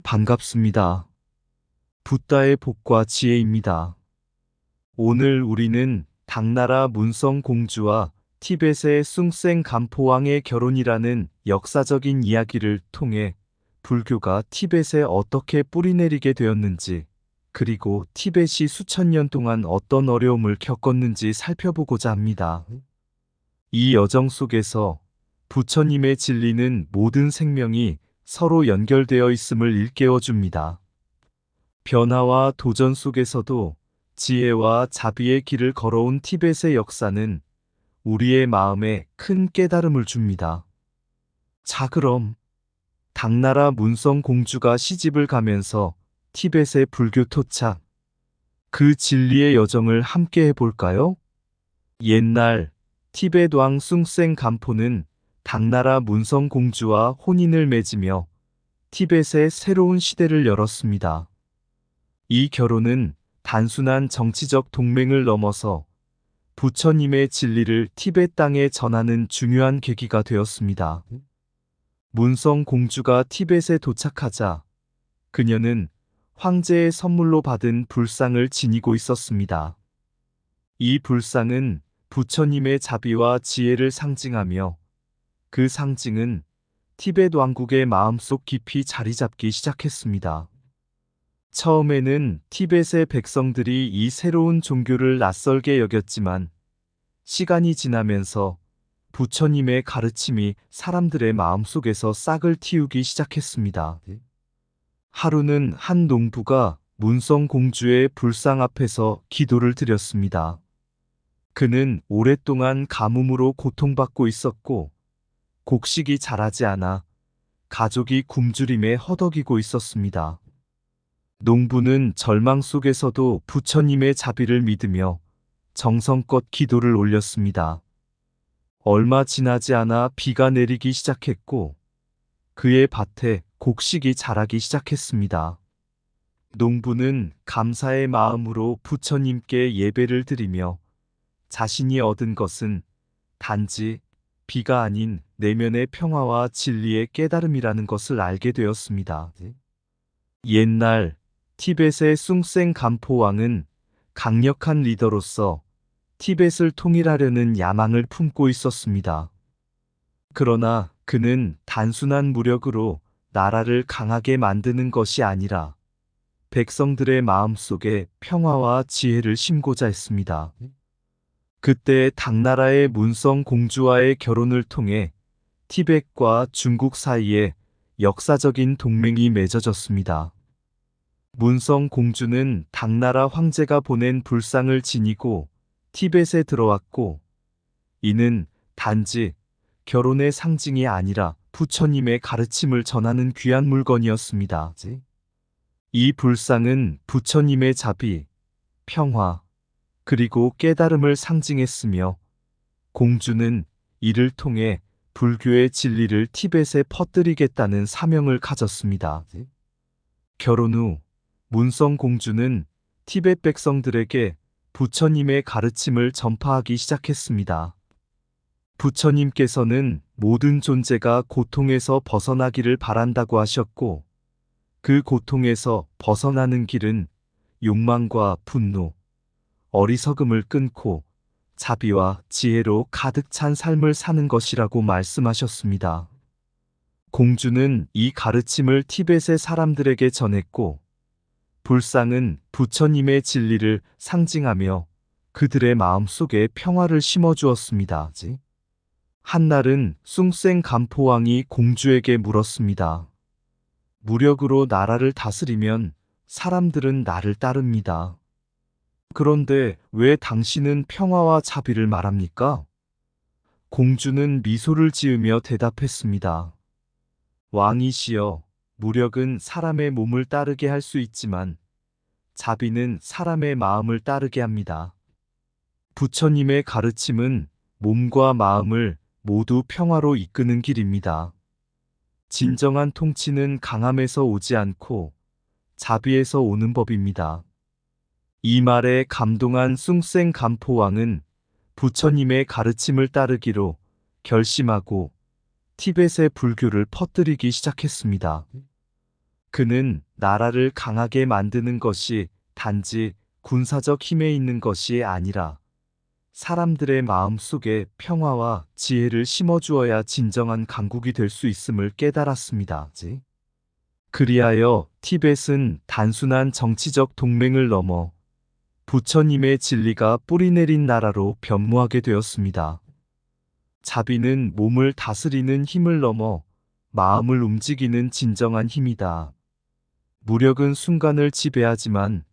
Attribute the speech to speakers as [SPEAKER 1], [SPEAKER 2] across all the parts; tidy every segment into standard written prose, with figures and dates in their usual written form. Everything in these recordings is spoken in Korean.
[SPEAKER 1] 반갑습니다. 붓다의 복과 지혜입니다. 오늘 우리는 당나라 문성 공주와 티벳의 숭생 간포왕의 결혼이라는 역사적인 이야기를 통해 불교가 티벳에 어떻게 뿌리내리게 되었는지, 그리고 티벳이 수천 년 동안 어떤 어려움을 겪었는지 살펴보고자 합니다. 이 여정 속에서 부처님의 진리는 모든 생명이 서로 연결되어 있음을 일깨워 줍니다. 변화와 도전 속에서도 지혜와 자비의 길을 걸어온 티벳의 역사는 우리의 마음에 큰 깨달음을 줍니다. 자, 그럼 당나라 문성 공주가 시집을 가면서 티벳의 불교 토착, 그 진리의 여정을 함께 해볼까요? 옛날 티벳 왕 숭생 간포는 당나라 문성 공주와 혼인을 맺으며 티벳의 새로운 시대를 열었습니다. 이 결혼은 단순한 정치적 동맹을 넘어서 부처님의 진리를 티벳 땅에 전하는 중요한 계기가 되었습니다. 문성 공주가 티벳에 도착하자 그녀는 황제의 선물로 받은 불상을 지니고 있었습니다. 이 불상은 부처님의 자비와 지혜를 상징하며, 그 상징은 티벳 왕국의 마음속 깊이 자리 잡기 시작했습니다. 처음에는 티벳의 백성들이 이 새로운 종교를 낯설게 여겼지만, 시간이 지나면서 부처님의 가르침이 사람들의 마음속에서 싹을 틔우기 시작했습니다. 하루는 한 농부가 문성 공주의 불상 앞에서 기도를 드렸습니다. 그는 오랫동안 가뭄으로 고통받고 있었고, 곡식이 자라지 않아 가족이 굶주림에 허덕이고 있었습니다. 농부는 절망 속에서도 부처님의 자비를 믿으며 정성껏 기도를 올렸습니다. 얼마 지나지 않아 비가 내리기 시작했고, 그의 밭에 곡식이 자라기 시작했습니다. 농부는 감사의 마음으로 부처님께 예배를 드리며 자신이 얻은 것은 단지 비가 아닌 내면의 평화와 진리의 깨달음이라는 것을 알게 되었습니다. 옛날 티벳의 숭생 간포 왕은 강력한 리더로서 티벳을 통일하려는 야망을 품고 있었습니다. 그러나 그는 단순한 무력으로 나라를 강하게 만드는 것이 아니라 백성들의 마음속에 평화와 지혜를 심고자 했습니다. 그때 당나라의 문성 공주와의 결혼을 통해 티벳과 중국 사이에 역사적인 동맹이 맺어졌습니다. 문성 공주는 당나라 황제가 보낸 불상을 지니고 티벳에 들어왔고, 이는 단지 결혼의 상징이 아니라 부처님의 가르침을 전하는 귀한 물건이었습니다. 이 불상은 부처님의 자비, 평화, 그리고 깨달음을 상징했으며, 공주는 이를 통해 불교의 진리를 티벳에 퍼뜨리겠다는 사명을 가졌습니다. 결혼 후 문성 공주는 티벳 백성들에게 부처님의 가르침을 전파하기 시작했습니다. 부처님께서는 모든 존재가 고통에서 벗어나기를 바란다고 하셨고, 그 고통에서 벗어나는 길은 욕망과 분노, 어리석음을 끊고 자비와 지혜로 가득 찬 삶을 사는 것이라고 말씀하셨습니다. 공주는 이 가르침을 티벳의 사람들에게 전했고, 불상은 부처님의 진리를 상징하며 그들의 마음속에 평화를 심어주었습니다. 한날은 숭생 간포왕이 공주에게 물었습니다. 무력으로 나라를 다스리면 사람들은 나를 따릅니다. 그런데 왜 당신은 평화와 자비를 말합니까? 공주는 미소를 지으며 대답했습니다. 왕이시여, 무력은 사람의 몸을 따르게 할 수 있지만 자비는 사람의 마음을 따르게 합니다. 부처님의 가르침은 몸과 마음을 모두 평화로 이끄는 길입니다. 진정한 통치는 강함에서 오지 않고 자비에서 오는 법입니다. 이 말에 감동한 숭생 간포 왕은 부처님의 가르침을 따르기로 결심하고 티벳의 불교를 퍼뜨리기 시작했습니다. 그는 나라를 강하게 만드는 것이 단지 군사적 힘에 있는 것이 아니라 사람들의 마음 속에 평화와 지혜를 심어주어야 진정한 강국이 될 수 있음을 깨달았습니다. 그리하여 티벳은 단순한 정치적 동맹을 넘어 부처님의 진리가 뿌리내린 나라로 변모하게 되었습니다. 자비는 몸을 다스리는 힘을 넘어 마음을 움직이는 진정한 힘이다. 무력은 순간을 지배하지만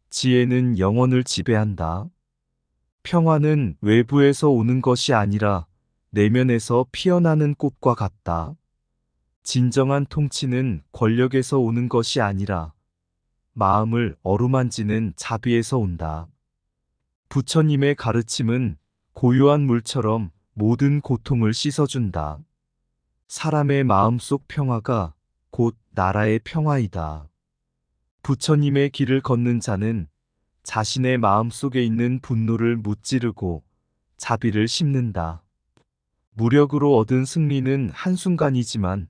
[SPEAKER 1] 지혜는 영혼을 지배한다. 평화는 외부에서 오는 것이 아니라 내면에서 피어나는 꽃과 같다. 진정한 통치는 권력에서 오는 것이 아니라 마음을 어루만지는 자비에서 온다. 부처님의 가르침은 고요한 물처럼 모든 고통을 씻어준다. 사람의 마음속 평화가 곧 나라의 평화이다. 부처님의 길을 걷는 자는 자신의 마음속에 있는 분노를 무찌르고 자비를 심는다. 무력으로 얻은 승리는 한순간이지만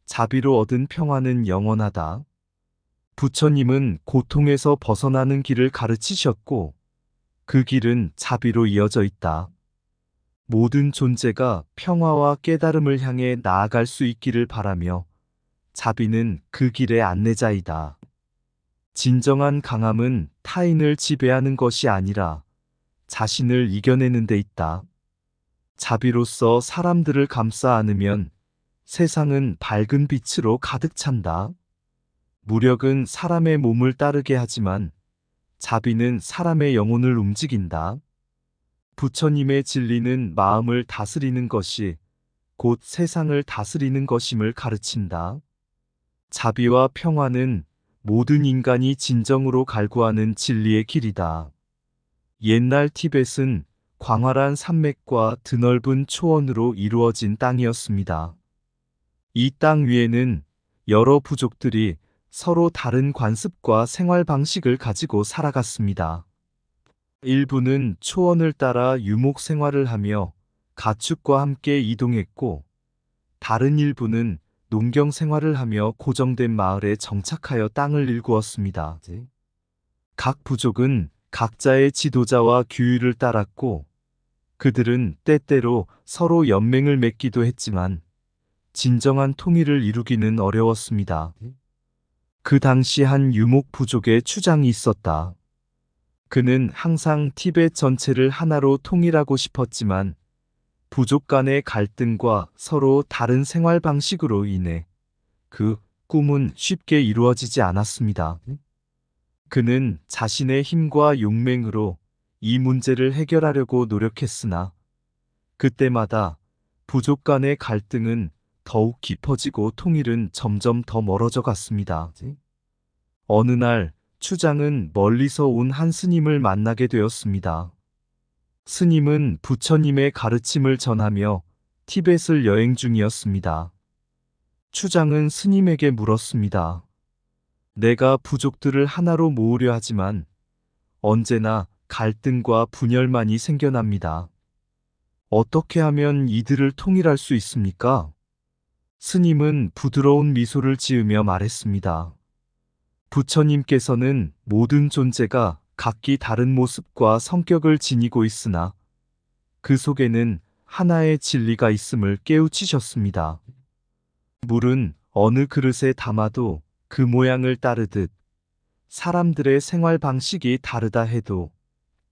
[SPEAKER 1] 자비로 얻은 평화는 영원하다. 부처님은 고통에서 벗어나는 길을 가르치셨고 그 길은 자비로 이어져 있다. 모든 존재가 평화와 깨달음을 향해 나아갈 수 있기를 바라며 자비는 그 길의 안내자이다. 진정한 강함은 타인을 지배하는 것이 아니라 자신을 이겨내는 데 있다. 자비로서 사람들을 감싸 안으면 세상은 밝은 빛으로 가득 찬다. 무력은 사람의 몸을 따르게 하지만 자비는 사람의 영혼을 움직인다. 부처님의 진리는 마음을 다스리는 것이 곧 세상을 다스리는 것임을 가르친다. 자비와 평화는 모든 인간이 진정으로 갈구하는 진리의 길이다. 옛날 티벳은 광활한 산맥과 드넓은 초원으로 이루어진 땅이었습니다. 이 땅 위에는 여러 부족들이 서로 다른 관습과 생활 방식을 가지고 살아갔습니다. 일부는 초원을 따라 유목 생활을 하며 가축과 함께 이동했고, 다른 일부는 농경 생활을 하며 고정된 마을에 정착하여 땅을 일구었습니다. 각 부족은 각자의 지도자와 규율을 따랐고, 그들은 때때로 서로 연맹을 맺기도 했지만 진정한 통일을 이루기는 어려웠습니다. 그 당시 한 유목 부족의 추장이 있었다. 그는 항상 티벳 전체를 하나로 통일하고 싶었지만 부족 간의 갈등과 서로 다른 생활 방식으로 인해 그 꿈은 쉽게 이루어지지 않았습니다. 그는 자신의 힘과 용맹으로 이 문제를 해결하려고 노력했으나 그때마다 부족 간의 갈등은 더욱 깊어지고 통일은 점점 더 멀어져 갔습니다. 어느 날 추장은 멀리서 온 한 스님을 만나게 되었습니다. 스님은 부처님의 가르침을 전하며 티벳을 여행 중이었습니다. 추장은 스님에게 물었습니다. 내가 부족들을 하나로 모으려 하지만 언제나 갈등과 분열만이 생겨납니다. 어떻게 하면 이들을 통일할 수 있습니까? 스님은 부드러운 미소를 지으며 말했습니다. 부처님께서는 모든 존재가 각기 다른 모습과 성격을 지니고 있으나 그 속에는 하나의 진리가 있음을 깨우치셨습니다. 물은 어느 그릇에 담아도 그 모양을 따르듯 사람들의 생활 방식이 다르다 해도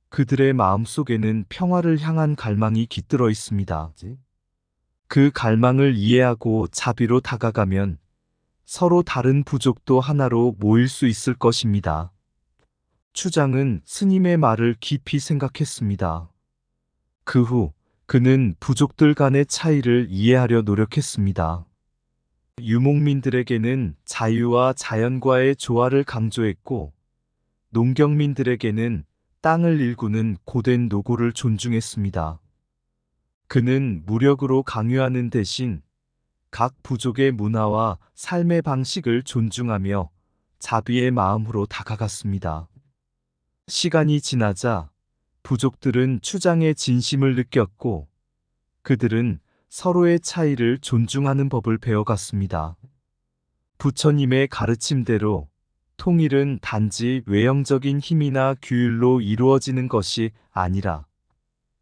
[SPEAKER 1] 그들의 마음 속에는 평화를 향한 갈망이 깃들어 있습니다. 그 갈망을 이해하고 자비로 다가가면 서로 다른 부족도 하나로 모일 수 있을 것입니다. 추장은 스님의 말을 깊이 생각했습니다. 그 후 그는 부족들 간의 차이를 이해하려 노력했습니다. 유목민들에게는 자유와 자연과의 조화를 강조했고, 농경민들에게는 땅을 일구는 고된 노고를 존중했습니다. 그는 무력으로 강요하는 대신 각 부족의 문화와 삶의 방식을 존중하며 자비의 마음으로 다가갔습니다. 시간이 지나자 부족들은 추장의 진심을 느꼈고 그들은 서로의 차이를 존중하는 법을 배워갔습니다. 부처님의 가르침대로 통일은 단지 외형적인 힘이나 규율로 이루어지는 것이 아니라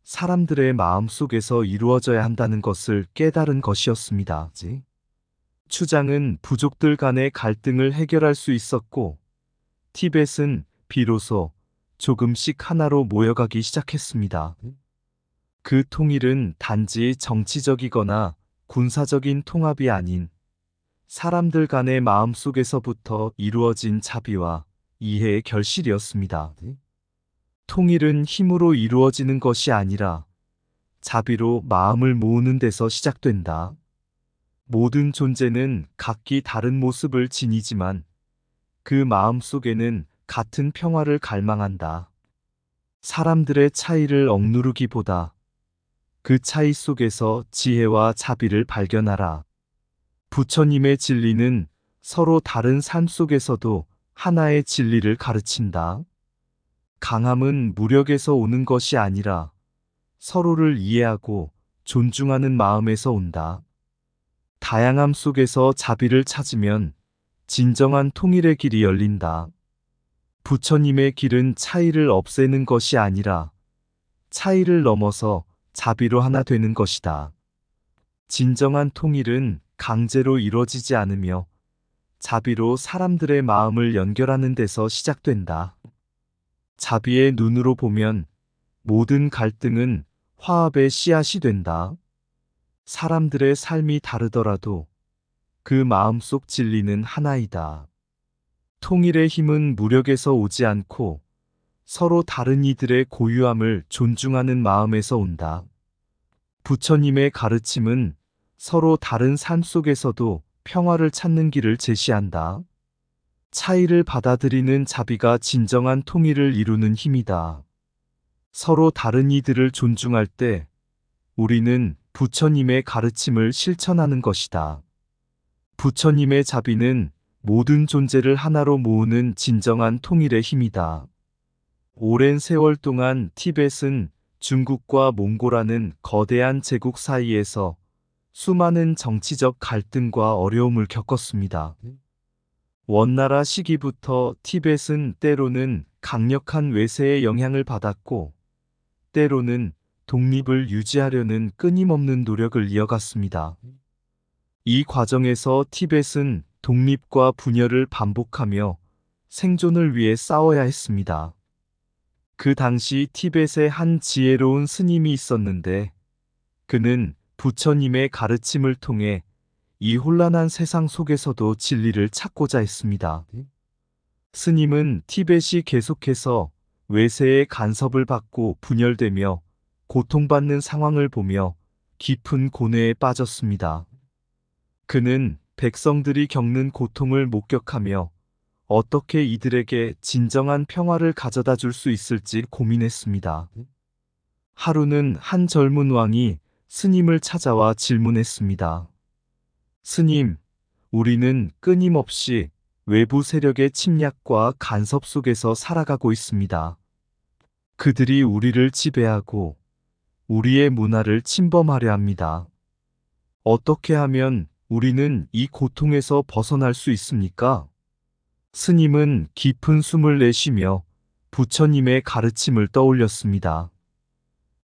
[SPEAKER 1] 사람들의 마음 속에서 이루어져야 한다는 것을 깨달은 것이었습니다. 추장은 부족들 간의 갈등을 해결할 수 있었고, 티벳은 비로소 조금씩 하나로 모여가기 시작했습니다. 그 통일은 단지 정치적이거나 군사적인 통합이 아닌 사람들 간의 마음 속에서부터 이루어진 자비와 이해의 결실이었습니다. 통일은 힘으로 이루어지는 것이 아니라 자비로 마음을 모으는 데서 시작된다. 모든 존재는 각기 다른 모습을 지니지만 그 마음 속에는 같은 평화를 갈망한다. 사람들의 차이를 억누르기보다 그 차이 속에서 지혜와 자비를 발견하라. 부처님의 진리는 서로 다른 삶 속에서도 하나의 진리를 가르친다. 강함은 무력에서 오는 것이 아니라 서로를 이해하고 존중하는 마음에서 온다. 다양함 속에서 자비를 찾으면 진정한 통일의 길이 열린다. 부처님의 길은 차이를 없애는 것이 아니라 차이를 넘어서 자비로 하나 되는 것이다. 진정한 통일은 강제로 이루어지지 않으며 자비로 사람들의 마음을 연결하는 데서 시작된다. 자비의 눈으로 보면 모든 갈등은 화합의 씨앗이 된다. 사람들의 삶이 다르더라도 그 마음속 진리는 하나이다. 통일의 힘은 무력에서 오지 않고 서로 다른 이들의 고유함을 존중하는 마음에서 온다. 부처님의 가르침은 서로 다른 삶 속에서도 평화를 찾는 길을 제시한다. 차이를 받아들이는 자비가 진정한 통일을 이루는 힘이다. 서로 다른 이들을 존중할 때 우리는 부처님의 가르침을 실천하는 것이다. 부처님의 자비는 모든 존재를 하나로 모으는 진정한 통일의 힘이다. 오랜 세월 동안 티벳은 중국과 몽골하는 거대한 제국 사이에서 수많은 정치적 갈등과 어려움을 겪었습니다. 원나라 시기부터 티벳은 때로는 강력한 외세의 영향을 받았고, 때로는 독립을 유지하려는 끊임없는 노력을 이어갔습니다. 이 과정에서 티벳은 독립과 분열을 반복하며 생존을 위해 싸워야 했습니다. 그 당시 티벳에 한 지혜로운 스님이 있었는데 그는 부처님의 가르침을 통해 이 혼란한 세상 속에서도 진리를 찾고자 했습니다. 스님은 티벳이 계속해서 외세의 간섭을 받고 분열되며 고통받는 상황을 보며 깊은 고뇌에 빠졌습니다. 그는 백성들이 겪는 고통을 목격하며 어떻게 이들에게 진정한 평화를 가져다 줄 수 있을지 고민했습니다. 하루는 한 젊은 왕이 스님을 찾아와 질문했습니다. 스님, 우리는 끊임없이 외부 세력의 침략과 간섭 속에서 살아가고 있습니다. 그들이 우리를 지배하고 우리의 문화를 침범하려 합니다. 어떻게 하면 우리는 이 고통에서 벗어날 수 있습니까? 스님은 깊은 숨을 내쉬며 부처님의 가르침을 떠올렸습니다.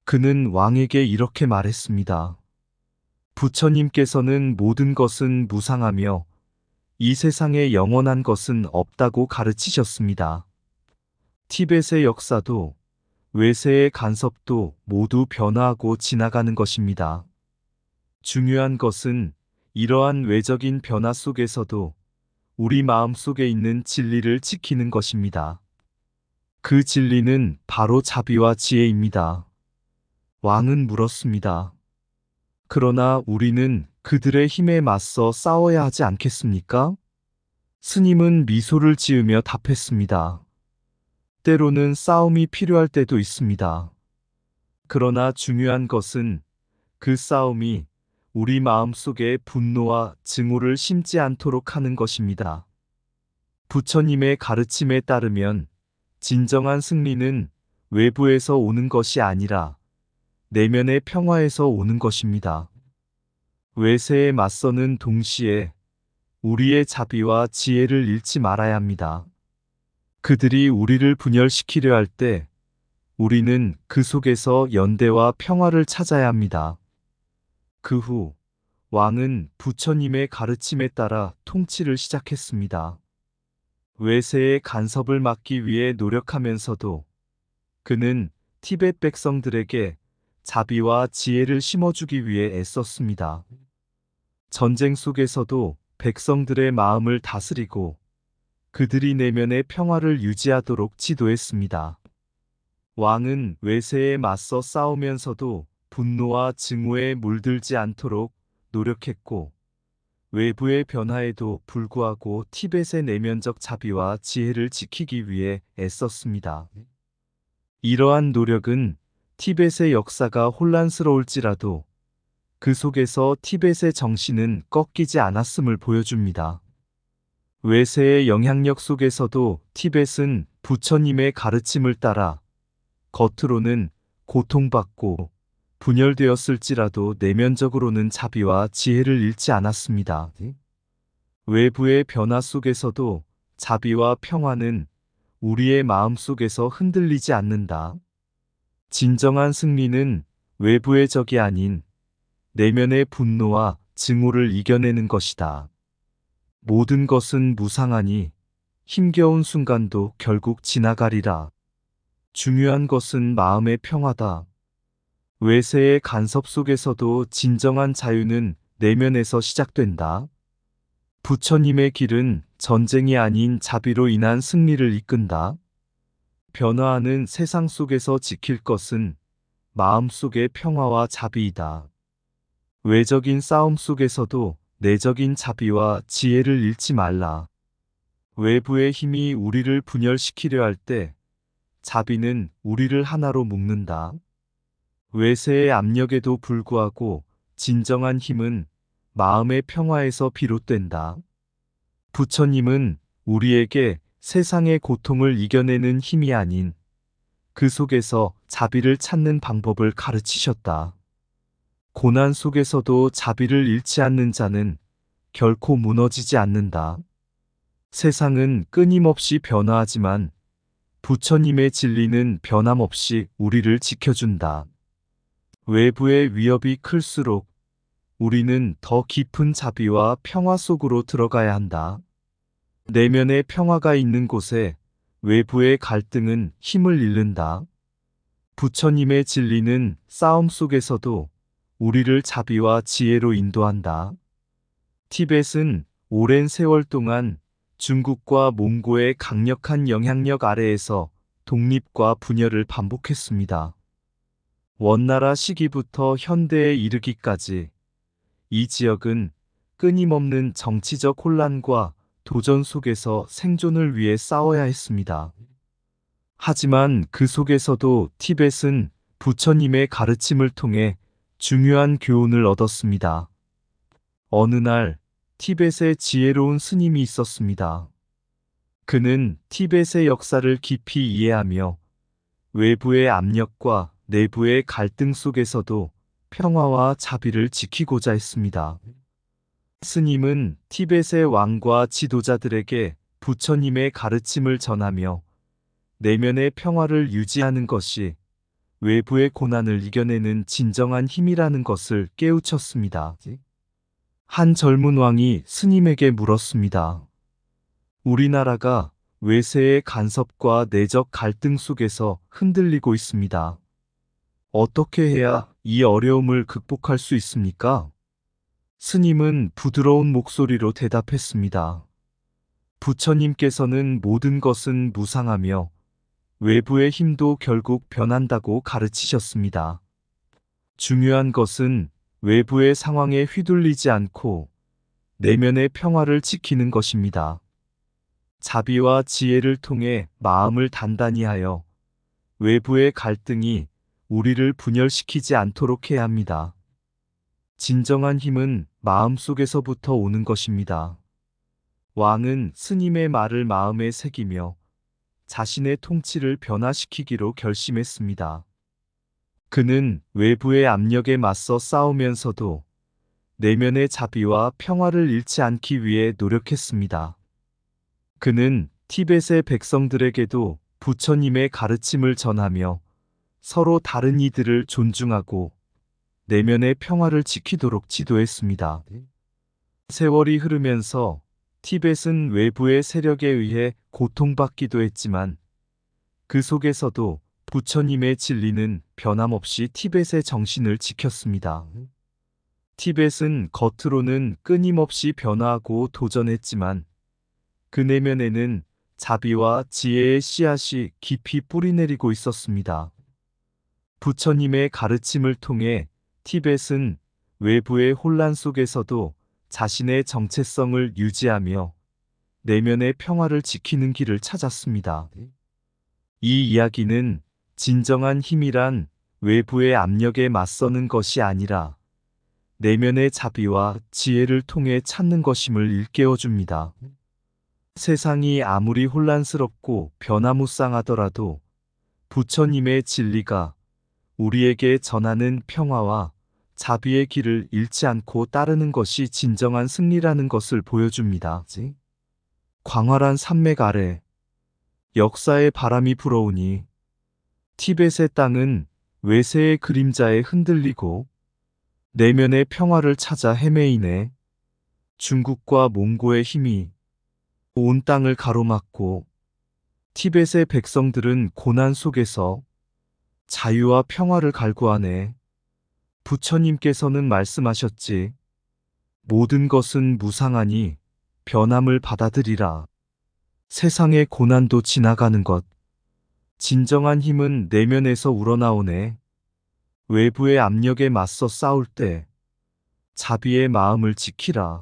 [SPEAKER 1] 그는 왕에게 이렇게 말했습니다. 부처님께서는 모든 것은 무상하며 이 세상에 영원한 것은 없다고 가르치셨습니다. 티벳의 역사도 외세의 간섭도 모두 변화하고 지나가는 것입니다. 중요한 것은 이러한 외적인 변화 속에서도 우리 마음 속에 있는 진리를 지키는 것입니다. 그 진리는 바로 자비와 지혜입니다. 왕은 물었습니다. 그러나 우리는 그들의 힘에 맞서 싸워야 하지 않겠습니까? 스님은 미소를 지으며 답했습니다. 때로는 싸움이 필요할 때도 있습니다. 그러나 중요한 것은 그 싸움이 우리 마음속에 분노와 증오를 심지 않도록 하는 것입니다. 부처님의 가르침에 따르면 진정한 승리는 외부에서 오는 것이 아니라 내면의 평화에서 오는 것입니다. 외세에 맞서는 동시에 우리의 자비와 지혜를 잃지 말아야 합니다. 그들이 우리를 분열시키려 할 때 우리는 그 속에서 연대와 평화를 찾아야 합니다. 그 후 왕은 부처님의 가르침에 따라 통치를 시작했습니다. 외세의 간섭을 막기 위해 노력하면서도 그는 티베트 백성들에게 자비와 지혜를 심어주기 위해 애썼습니다. 전쟁 속에서도 백성들의 마음을 다스리고 그들이 내면의 평화를 유지하도록 지도했습니다. 왕은 외세에 맞서 싸우면서도 분노와 증오에 물들지 않도록 노력했고, 외부의 변화에도 불구하고 티벳의 내면적 자비와 지혜를 지키기 위해 애썼습니다. 이러한 노력은 티벳의 역사가 혼란스러울지라도 그 속에서 티벳의 정신은 꺾이지 않았음을 보여줍니다. 외세의 영향력 속에서도 티벳은 부처님의 가르침을 따라 겉으로는 고통받고 분열되었을지라도 내면적으로는 자비와 지혜를 잃지 않았습니다. 외부의 변화 속에서도 자비와 평화는 우리의 마음 속에서 흔들리지 않는다. 진정한 승리는 외부의 적이 아닌 내면의 분노와 증오를 이겨내는 것이다. 모든 것은 무상하니 힘겨운 순간도 결국 지나가리라. 중요한 것은 마음의 평화다. 외세의 간섭 속에서도 진정한 자유는 내면에서 시작된다. 부처님의 길은 전쟁이 아닌 자비로 인한 승리를 이끈다. 변화하는 세상 속에서 지킬 것은 마음속의 평화와 자비이다. 외적인 싸움 속에서도 내적인 자비와 지혜를 잃지 말라. 외부의 힘이 우리를 분열시키려 할 때 자비는 우리를 하나로 묶는다. 외세의 압력에도 불구하고 진정한 힘은 마음의 평화에서 비롯된다. 부처님은 우리에게 세상의 고통을 이겨내는 힘이 아닌 그 속에서 자비를 찾는 방법을 가르치셨다. 고난 속에서도 자비를 잃지 않는 자는 결코 무너지지 않는다. 세상은 끊임없이 변화하지만 부처님의 진리는 변함없이 우리를 지켜준다. 외부의 위협이 클수록 우리는 더 깊은 자비와 평화 속으로 들어가야 한다. 내면의 평화가 있는 곳에 외부의 갈등은 힘을 잃는다. 부처님의 진리는 싸움 속에서도 우리를 자비와 지혜로 인도한다. 티벳은 오랜 세월 동안 중국과 몽고의 강력한 영향력 아래에서 독립과 분열을 반복했습니다. 원나라 시기부터 현대에 이르기까지 이 지역은 끊임없는 정치적 혼란과 도전 속에서 생존을 위해 싸워야 했습니다. 하지만 그 속에서도 티벳은 부처님의 가르침을 통해 중요한 교훈을 얻었습니다. 어느 날 티벳에 지혜로운 스님이 있었습니다. 그는 티벳의 역사를 깊이 이해하며 외부의 압력과 내부의 갈등 속에서도 평화와 자비를 지키고자 했습니다. 스님은 티벳의 왕과 지도자들에게 부처님의 가르침을 전하며 내면의 평화를 유지하는 것이 외부의 고난을 이겨내는 진정한 힘이라는 것을 깨우쳤습니다. 한 젊은 왕이 스님에게 물었습니다. 우리나라가 외세의 간섭과 내적 갈등 속에서 흔들리고 있습니다. 어떻게 해야 이 어려움을 극복할 수 있습니까? 스님은 부드러운 목소리로 대답했습니다. 부처님께서는 모든 것은 무상하며 외부의 힘도 결국 변한다고 가르치셨습니다. 중요한 것은 외부의 상황에 휘둘리지 않고 내면의 평화를 지키는 것입니다. 자비와 지혜를 통해 마음을 단단히 하여 외부의 갈등이 우리를 분열시키지 않도록 해야 합니다. 진정한 힘은 마음속에서부터 오는 것입니다. 왕은 스님의 말을 마음에 새기며 자신의 통치를 변화시키기로 결심했습니다. 그는 외부의 압력에 맞서 싸우면서도 내면의 자비와 평화를 잃지 않기 위해 노력했습니다. 그는 티벳의 백성들에게도 부처님의 가르침을 전하며 서로 다른 이들을 존중하고 내면의 평화를 지키도록 지도했습니다. 세월이 흐르면서 티벳은 외부의 세력에 의해 고통받기도 했지만 그 속에서도 부처님의 진리는 변함없이 티벳의 정신을 지켰습니다. 티벳은 겉으로는 끊임없이 변화하고 도전했지만 그 내면에는 자비와 지혜의 씨앗이 깊이 뿌리내리고 있었습니다. 부처님의 가르침을 통해 티벳은 외부의 혼란 속에서도 자신의 정체성을 유지하며 내면의 평화를 지키는 길을 찾았습니다. 이 이야기는 진정한 힘이란 외부의 압력에 맞서는 것이 아니라 내면의 자비와 지혜를 통해 찾는 것임을 일깨워줍니다. 세상이 아무리 혼란스럽고 변화무쌍하더라도 부처님의 진리가 우리에게 전하는 평화와 자비의 길을 잃지 않고 따르는 것이 진정한 승리라는 것을 보여줍니다. 광활한 산맥 아래 역사의 바람이 불어오니 티벳의 땅은 외세의 그림자에 흔들리고 내면의 평화를 찾아 헤매이네. 중국과 몽고의 힘이 온 땅을 가로막고 티벳의 백성들은 고난 속에서 자유와 평화를 갈구하네. 부처님께서는 말씀하셨지. 모든 것은 무상하니 변함을 받아들이라. 세상의 고난도 지나가는 것. 진정한 힘은 내면에서 우러나오네. 외부의 압력에 맞서 싸울 때 자비의 마음을 지키라.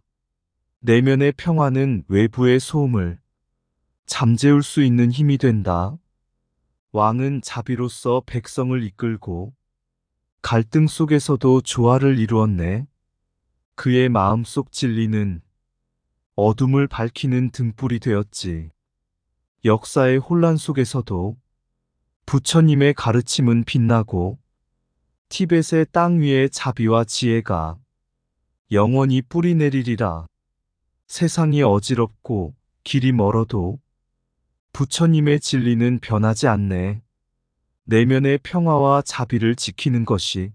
[SPEAKER 1] 내면의 평화는 외부의 소음을 잠재울 수 있는 힘이 된다. 왕은 자비로서 백성을 이끌고 갈등 속에서도 조화를 이루었네. 그의 마음속 진리는 어둠을 밝히는 등불이 되었지. 역사의 혼란 속에서도 부처님의 가르침은 빛나고 티벳의 땅 위에 자비와 지혜가 영원히 뿌리내리리라. 세상이 어지럽고 길이 멀어도 부처님의 진리는 변하지 않네. 내면의 평화와 자비를 지키는 것이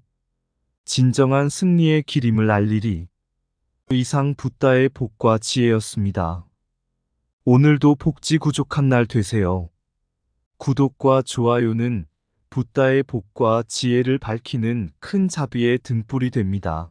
[SPEAKER 1] 진정한 승리의 길임을 알리리. 이상 붓다의 복과 지혜였습니다. 오늘도 복지 구족한 날 되세요. 구독과 좋아요는 붓다의 복과 지혜를 밝히는 큰 자비의 등불이 됩니다.